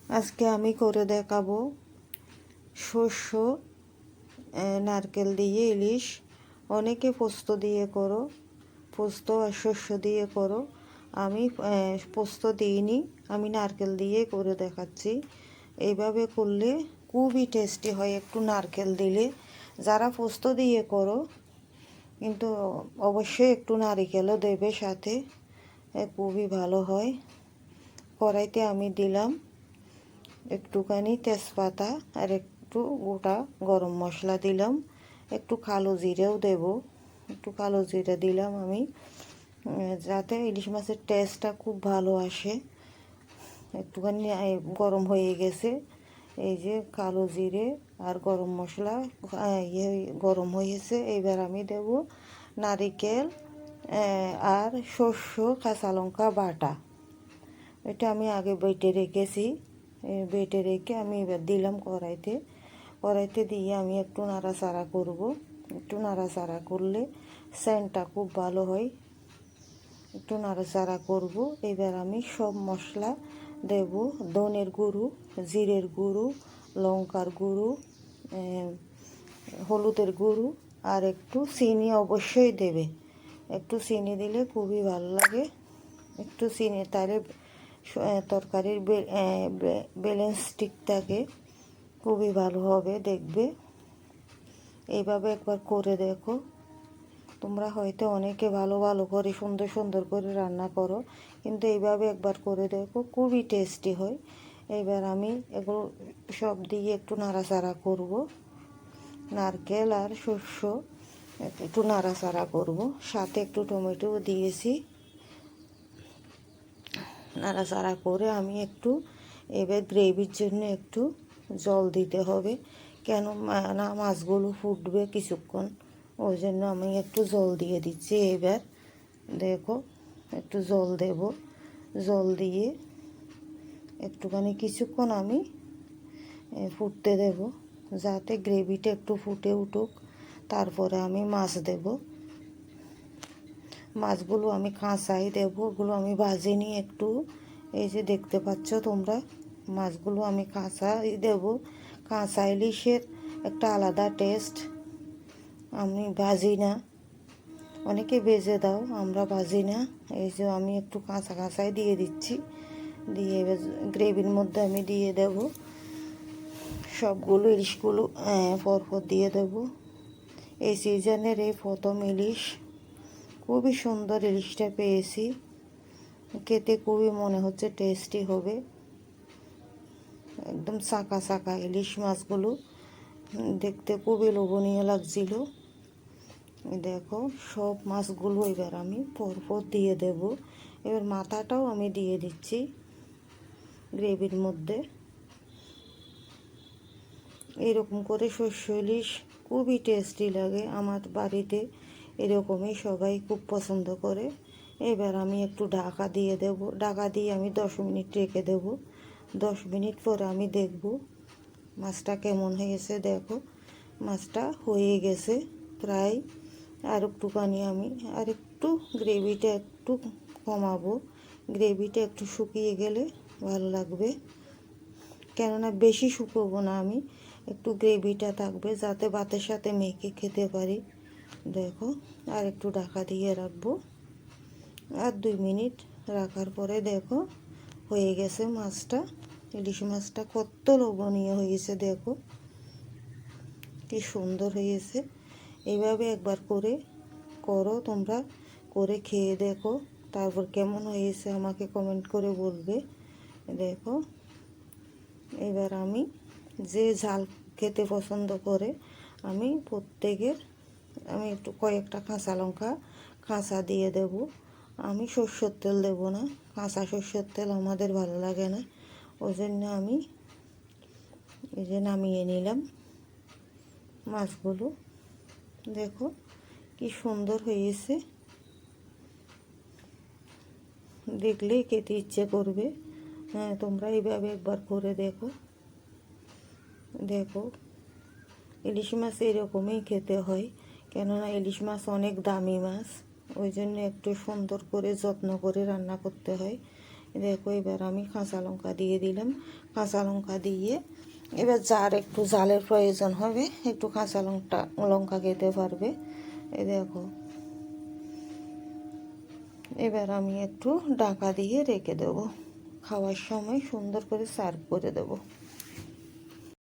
আজকে আমি করে দেখাবো শস্য নারকেল দিয়ে ইলিশ। অনেকে পোস্ত দিয়ে করো, পোস্ত আর শস্য দিয়ে করো। আমি পোস্ত দিইনি, আমি নারকেল দিয়ে করে দেখাচ্ছি। এইভাবে করলে খুবই টেস্টি হয় একটু নারকেল দিলে। যারা পোস্ত দিয়ে করো কিন্তু অবশ্যই একটু নারকেলও দেবে সাথে, খুবই ভালো হয়। কড়াইতে আমি দিলাম একটুখানি তেজপাতা আর একটু গোটা গরম মশলা দিলাম, একটু কালো জিরেও দেব, একটু কালো জিরে দিলাম আমি, যাতে ইলিশ মাছের টেস্টটা খুব ভালো আসে। একটুখানি গরম হয়ে গেছে, এই যে কালো জিরে আর গরম মশলা গরম হয়েছে। এবার আমি দেব নারিকেল আর শস্য কাঁচা লঙ্কা বাটা। এটা আমি আগে বেটে রেখেছি, বেটে রেখে আমি এবার দিলাম কড়াইতে দিয়ে আমি একটু নাড়াচাড়া করব। একটু নাড়াচাড়া করলে সেন্টটা খুব ভালো হয়। একটু নাড়াচাড়া করব। এবার আমি সব মশলা দেব, ধনের গুঁড়ো, জিরের গুঁড়ো, লঙ্কার গুঁড়ো, হলুদের গুঁড়ো আর একটু চিনি অবশ্যই দেবে। একটু চিনি দিলে খুবই ভালো লাগে। একটু চিনি তাহলে তরকারির ব্যালেন্স ঠিক থাকে, খুবই ভালো হবে দেখবে। এইভাবে একবার করে দেখো। তোমরা হয়তো অনেকে ভালো ভালো করে সুন্দর সুন্দর করে রান্না করো, কিন্তু এইভাবে একবার করে দেখো, খুবই টেস্টি হয়। এবার আমি এগুলো সব দিয়ে একটু নাড়াচাড়া করব। নারকেল আর শস্য একটু নাড়াচাড়া করব, সাথে একটু টমেটো দিয়েছি। নাড়াচাড়া করে আমি একটু এবার গ্রেভির জন্য একটু জল দিতে হবে, কেন না মাছগুলো ফুটবে কিছুক্ষণ, ওই জন্য আমি একটু জল দিয়ে দিচ্ছি। এবার দেখো একটু জল দেব, জল দিয়ে একটুখানি কিছুক্ষণ আমি ফুটতে দেব, যাতে গ্রেভিটা একটু ফুটে উঠুক। তারপরে আমি মাছ দেব। মাছগুলো আমি কাঁচাই দেবো, ওগুলো আমি ভাজিনি একটু। এই যে দেখতে পাচ্ছ তোমরা, মাছগুলো আমি কাঁচাই দেব। কাঁচা ইলিশের একটা আলাদা টেস্ট, আমি ভাজি না। অনেকে ভেজে দাও, আমরা ভাজি না। এই যে আমি একটু কাঁচা কাঁচাই দিয়ে দিচ্ছি, দিয়ে এবার গ্রেভির মধ্যে আমি দিয়ে দেব সবগুলো ইলিশগুলো পরপর দিয়ে দেব। এই সিজনের এই প্রথম ইলিশ, খুবই সুন্দর ইলিশটা পেয়েছি, খেতে খুবই মনে হচ্ছে টেস্টি হবে। একদম চাকা চাকা ইলিশ মাছগুলো দেখতে খুবই লোভনীয় লাগছিল। দেখো সব মাছগুলো এবার আমি পরপর দিয়ে দেব। এবার মাথাটাও আমি দিয়ে দিচ্ছি গ্রেভির মধ্যে। এরকম করে শস্য ইলিশ খুবই টেস্টি লাগে, আমার বাড়িতে এরকমই সবাই খুব পছন্দ করে। এবার আমি একটু ঢাকা দিয়ে দেব, ঢাকা দিয়ে আমি 10 মিনিট রেখে দেব। 10 মিনিট পরে আমি দেখব মাছটা কেমন হয়েছে। দেখো মাছটা হয়ে গেছে প্রায়, আর একটুখানি আমি আর একটু গ্রেভিটা একটু কমাবো, গ্রেভিটা একটু শুকিয়ে গেলে ভালো লাগবে। কেননা বেশি শুকোবো না আমি, একটু গ্রেভিটা থাকবে যাতে ভাতের সাথে মেখে খেতে পারি। দেখো আর একটু ঢাকা দিয়ে রাখবো, আর 2 মিনিট রাখার পরে দেখো হয়ে গেছে মাছটা। ইলিশ মাছটা কত লোভনীয় হয়েছে, দেখো কি সুন্দর হয়েছে। এইভাবে একবার করে করো তোমরা, করে খেয়ে দেখো, তারপর কেমন হয়েছে আমাকে কমেন্ট করে বলবে। দেখো এবার আমি যে ঝাল খেতে পছন্দ করে, আমি প্রত্যেকের আমি একটু কয়েকটা কাঁচা লঙ্কা কাঁচা দিয়ে দেব। আমি সরষের তেল দেব না, কাঁচা সরষের তেল আমাদের ভালো লাগে না, ওই জন্য আমি এই যে নামিয়ে নিলাম মাছগুলো। দেখো কি সুন্দর হয়েছে, দেখলেই খেতে ইচ্ছে করবে। হ্যাঁ তোমরা এইভাবে একবার করে দেখো। দেখো ইলিশ মাছ এরকমই খেতে হয়, কেননা ইলিশ মাছ অনেক দামি মাছ, ওই জন্য একটু সুন্দর করে যত্ন করে রান্না করতে হয়। দেখো এবার আমি কাঁচা লঙ্কা দিয়ে দিলাম। কাঁচা লঙ্কা দিয়ে এবার যার একটু জালের প্রয়োজন হবে একটু কাঁচা লঙ্কা খেতে পারবে। এই দেখো এবার আমি একটু ঢাকা দিয়ে রেখে দেবো, খাওয়ার সময় সুন্দর করে সার্ভ করে দেবো।